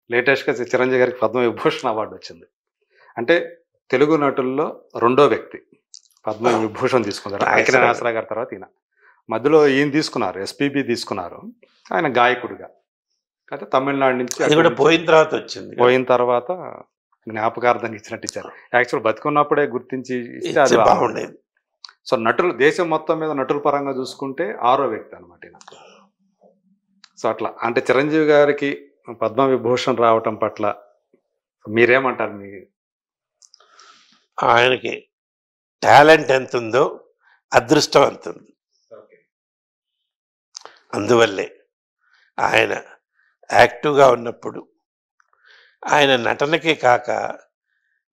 లేటెస్ట్‌గా చిరంజీవి గారికి పద్మవిభూషణ్ అవార్డ్ వచ్చింది. అంటే తెలుగు నటుల్లో రెండో వ్యక్తి పద్మవిభూషణ్ తీసుకున్నారు. థాంక్స్ అక్కినేని రా. నాగేశ్వరరావు గారి తర్వాత ఈయన. మధ్యలో ఈయన తీసుకున్నారు. ఎస్‌పీబీ తీసుకున్నారు. ఆయన గాయకుడిగా. అయితే తమిళనాడు నుంచి అది కూడా పోయిన తర్వాత వచ్చింది. పోయిన తర్వాత జ్ఞాపకార్థంగా ఇచ్చినట్టు ఇచ్చారు. యాక్చువల్ బతికున్నప్పుడే గుర్తించి ఇస్తే అది ఇస్తే బాగుండేది. సో నటులు దేశం మొత్తం మీద నటుల పరంగా చూసుకుంటే ఆరో వ్యక్తి అనమాట ఈయన. సో అట్లా అంటే చిరంజీవి గారికి పద్మవిభూషణ్ రావటం పట్ల మీరేమంటారు? మీ ఆయనకి టాలెంట్ ఎంత ఉందో అదృష్టం అంత ఉంది. అందువల్లే ఆయన యాక్టివ్గా ఉన్నప్పుడు ఆయన నటనకే కాక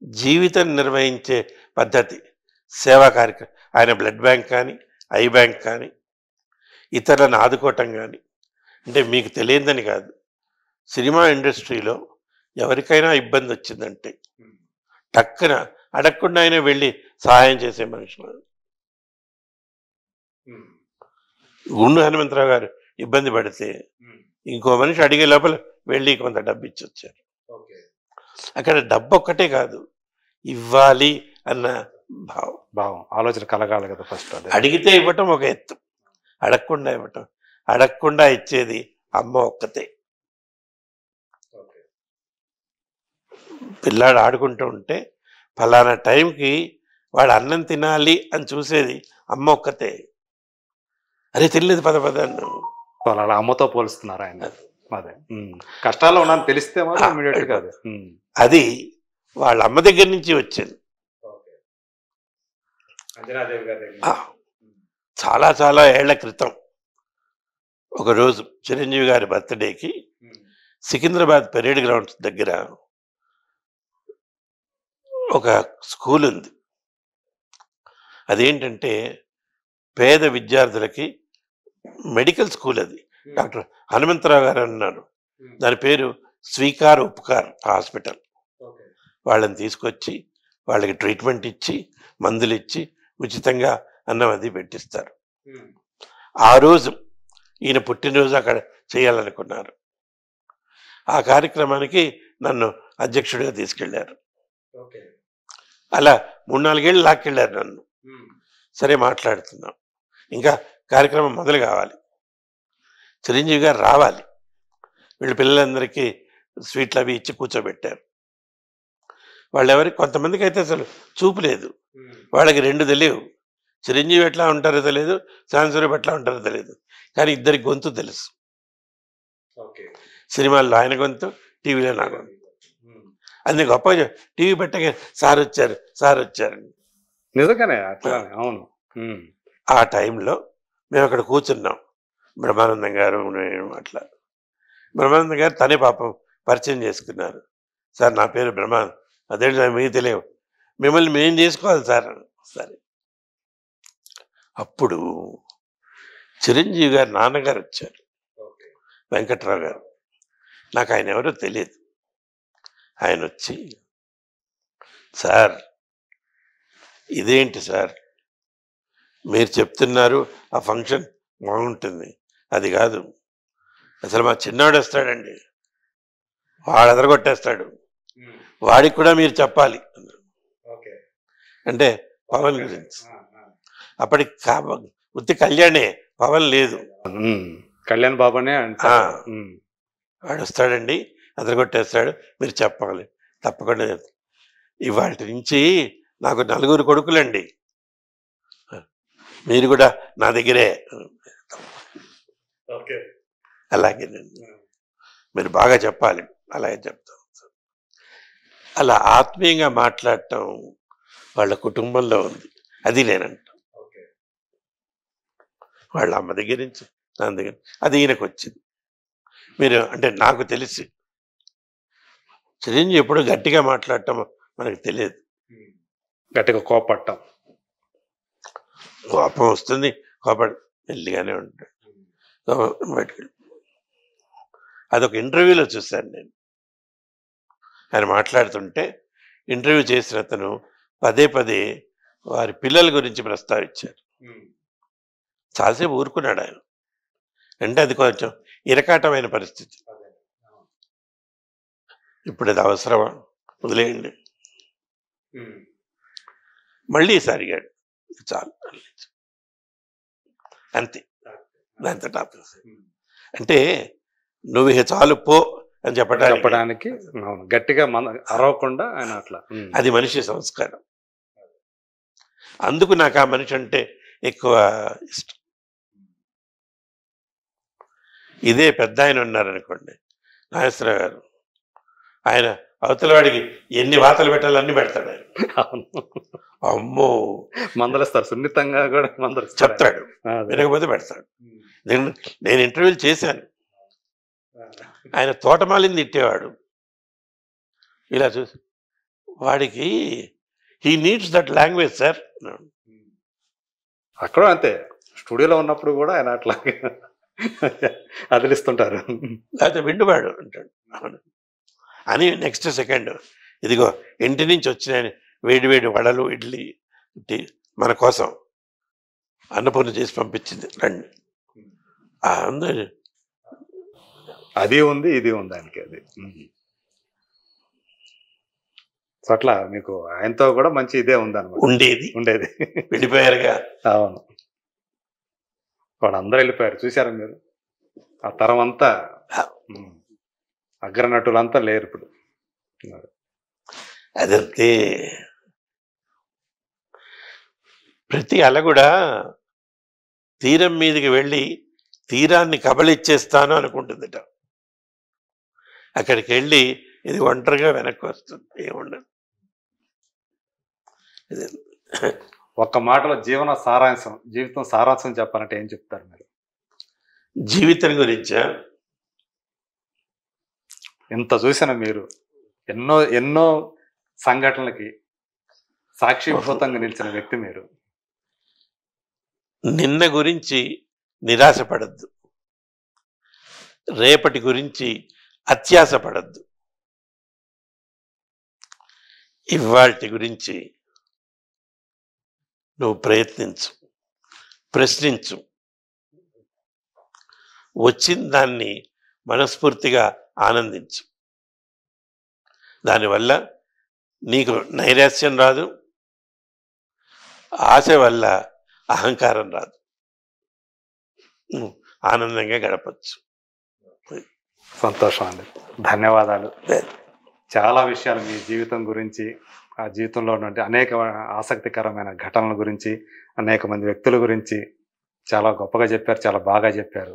జీవితం నిర్వహించే పద్ధతి, సేవా కార్యక్రమం, ఆయన బ్లడ్ బ్యాంక్ కానీ, ఐ బ్యాంక్ కానీ, ఇతరులను ఆదుకోవటం కానీ, అంటే మీకు తెలియదని కాదు, సినిమా ఇండస్ట్రీలో ఎవరికైనా ఇబ్బంది వచ్చిందంటే టక్కున అడగకుండా ఆయన వెళ్ళి సహాయం చేసే మనుషులు. గుండు హనుమంతరావు గారు ఇబ్బంది పడితే ఇంకో మనిషి అడిగే లోపల వెళ్ళి కొంత డబ్బు ఇచ్చి వచ్చారు. అక్కడ డబ్బు ఒక్కటే కాదు, ఇవ్వాలి అన్న భావం ఆలోచన కలగాలి కదా ఫస్ట్. అడిగితే ఇవ్వటం ఒక ఎత్తు, అడగకుండా ఇవ్వటం, అడగకుండా ఇచ్చేది అమ్మ ఒక్కతే. పిల్లాడు ఆడుకుంటూ ఉంటే ఫలానా టైంకి వాడు అన్నం తినాలి అని చూసేది అమ్మ ఒక్కతే. అరే తినలేదు పద పద అన్ను. అలా అమ్మతో పోలుస్తున్నారు ఆయన. అదే కష్టాల్లో ఉన్నాను తెలిస్తే కాదు. అది వాళ్ళ అమ్మ దగ్గర నుంచి వచ్చింది. చాలా చాలా ఏళ్ల క్రితం ఒకరోజు చిరంజీవి గారి బర్త్డేకి సికింద్రాబాద్ పెరేడ్ గ్రౌండ్స్ దగ్గర ఒక స్కూల్ ఉంది. అదేంటంటే పేద విద్యార్థులకి మెడికల్ స్కూల్. అది డాక్టర్ హనుమంతరావు గారు అన్నారు. దాని పేరు స్వీకార్ ఉపకార్ హాస్పిటల్. వాళ్ళని తీసుకొచ్చి వాళ్ళకి ట్రీట్మెంట్ ఇచ్చి మందులు ఇచ్చి ఉచితంగా అన్నం అది పెట్టిస్తారు. ఆ రోజు ఈయన పుట్టినరోజు అక్కడ చేయాలనుకున్నారు. ఆ కార్యక్రమానికి నన్ను అధ్యక్షుడిగా తీసుకెళ్లారు. అలా 3-4 ఏళ్ళు లాక్కెళ్ళారు నన్ను. సరే మాట్లాడుతున్నాం, ఇంకా కార్యక్రమం మొదలు కావాలి, చిరంజీవి గారు రావాలి. వీళ్ళ పిల్లలందరికీ స్వీట్లు అవి ఇచ్చి కూర్చోబెట్టారు. వాళ్ళెవరికి కొంతమందికి అయితే అసలు చూపు లేదు, వాళ్ళకి 2 తెలియవు. చిరంజీవి ఎట్లా ఉంటారో తెలియదు, సాంసూరప్ ఎట్లా ఉంటారో తెలియదు, కానీ ఇద్దరి గొంతు తెలుసు. సినిమాల్లో ఆయన గొంతు, టీవీలో నా గొంతు. అది గొప్పగా టీవీ పెట్టగా సార్ వచ్చారు సార్ వచ్చారని. నిజంగానే అవును. ఆ టైంలో మేము అక్కడ కూర్చున్నాం, బ్రహ్మానందం గారు అట్లా. బ్రహ్మానందం గారు తనే పాపం పరిచయం చేసుకున్నారు. సార్ నా పేరు బ్రహ్మానందం. అదేంటి మీకు తెలియవు, మిమ్మల్ని మేము చేసుకోవాలి సార్. సరే, అప్పుడు చిరంజీవి గారు నాన్నగారు వచ్చారు, వెంకట్రావు గారు. నాకు ఆయన ఎవరో తెలియదు. ఆయన వచ్చి, సార్ ఇదేంటి సార్ మీరు చెప్తున్నారు ఆ ఫంక్షన్ బాగుంటుంది, అది కాదు, అసలు మా చిన్నవాడు వస్తాడండి, వాడు ఎదరగొట్టేస్తాడు, వాడికి కూడా మీరు చెప్పాలి. అంటే పవన్ గురించి. అప్పటికి ఉత్తి కళ్యాణే, పవన్ లేదు. కళ్యాణ్ బాబునే వాడు వస్తాడండి, అదరగొట్టేస్తాడు, మీరు చెప్పాలి. తప్పకుండా ఇవాళ నుంచి నాకు 4 కొడుకులండి, మీరు కూడా నా దగ్గరే. అలాగేనండి, మీరు బాగా చెప్పాలి. అలాగే చెప్తాం. అలా ఆత్మీయంగా మాట్లాడటం వాళ్ళ కుటుంబంలో ఉంది. అది నేనంట. వాళ్ళ అమ్మ దగ్గర నుంచి నా దగ్గర అది ఈయనకు వచ్చింది. మీరు అంటే నాకు తెలిసి చిరంజీవి ఎప్పుడు గట్టిగా మాట్లాడటం మనకు తెలియదు. గట్టిగా కోపడటం, కోపం వస్తుంది, కోపడి మెల్లిగానే ఉంటాడు. బయటకు అదొక ఇంటర్వ్యూలో చూశాను నేను. ఆయన మాట్లాడుతుంటే ఇంటర్వ్యూ చేసిన అతను పదే పదే వారి పిల్లల గురించి ప్రస్తావించారు. చాలాసేపు ఊరుకున్నాడు ఆయన. అంటే అది కొంచెం ఇరకాటమైన పరిస్థితి. ఇప్పుడు అది అవసరమా, వదిలేయండి. మళ్ళీ ఈసారి అడిగాడు, చాలు అంతే, దాంతో టాప్. అంటే నువ్వు ఇక చాలు పో అని చెప్పడానికి అవును, గట్టిగా అరవకుండా ఆయన అట్లా. అది మనిషి సంస్కారం. అందుకు నాకు ఆ మనిషి అంటే ఎక్కువ ఇష్టం. ఇదే పెద్ద ఆయన ఉన్నారనుకోండి, నాగేశ్వరరావు గారు, ఆయన అవతల వాడికి ఎన్ని వాతలు పెట్టాలి అన్ని పెడతాడు ఆయన. అవును, అమ్మో మందలిస్తారు, సున్నితంగా కూడా చెప్తాడు, వినకపోతే పెడతాడు. నేను ఇంటర్వ్యూలు చేశాను, ఆయన తోటమాలిని తిట్టేవాడు. ఇలా చూసి వాడికి he needs that language sir. అక్కడ అంతే, స్టూడియోలో ఉన్నప్పుడు కూడా ఆయన అట్లా అదిలిస్తుంటారు. లేకపోతే విండువాడు అంటాడు అని. నెక్స్ట్ సెకండ్, ఇదిగో ఇంటి నుంచి వచ్చిన వేడి వేడి వడలు, ఇడ్లీ మన కోసం అన్నపూర్ణ చేసి పంపించింది, రండి. అది ఉంది, ఇది ఉంది ఆయనకి. అది సో అట్లా మీకు ఆయనతో కూడా మంచి ఇదే ఉంది అనమాట. ఉండేది వెళ్ళిపోయారుగా. అవును, వాడు అందరూ వెళ్ళిపోయారు, చూసారా మీరు? ఆ తరం అంతా అగ్రనటులంతా లేరు ఇప్పుడు. అదంతే, ప్రతి అల కూడా తీరం మీదకి వెళ్ళి తీరాన్ని కబలిచ్చేస్తాను అనుకుంటుందిట. అక్కడికి వెళ్ళి ఇది ఒంటరిగా వెనక్కి వస్తుంది, ఏముండదు. ఒక్క మాటలో జీవితం సారాంశం చెప్పాలంటే ఏం చెప్తారు మీరు? జీవితం గురించా? ఇంత చూసిన మీరు ఎన్నో సంఘటనలకి సాక్షిభూతంగా నిలిచిన వ్యక్తి మీరు. నిన్న గురించి నిరాశపడద్దు, రేపటి గురించి అత్యాశపడద్దు, ఇవాల్టి గురించి నువ్వు ప్రయత్నించు, ప్రశ్నించు, వచ్చిన దాన్ని మనస్ఫూర్తిగా ఆనందించు. దానివల్ల నీకు నైరాశ్యం రాదు, ఆశ వల్ల అహంకారం రాదు, ఆనందంగా గడపచ్చు. సంతోషం అండి, ధన్యవాదాలు. చాలా విషయాలు మీ జీవితం గురించి, ఆ జీవితంలో ఉన్నటువంటి అనేక ఆసక్తికరమైన ఘటనల గురించి, అనేక మంది వ్యక్తుల గురించి చాలా గొప్పగా చెప్పారు, చాలా బాగా చెప్పారు.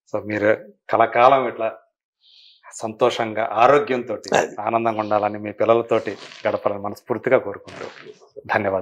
సో మీరు కలకాలం ఇట్లా సంతోషంగా, ఆరోగ్యంతో, ఆనందంగా ఉండాలని, మీ పిల్లలతోటి గడపాలని మనస్ఫూర్తిగా కోరుకుంటూ ధన్యవాదాలు.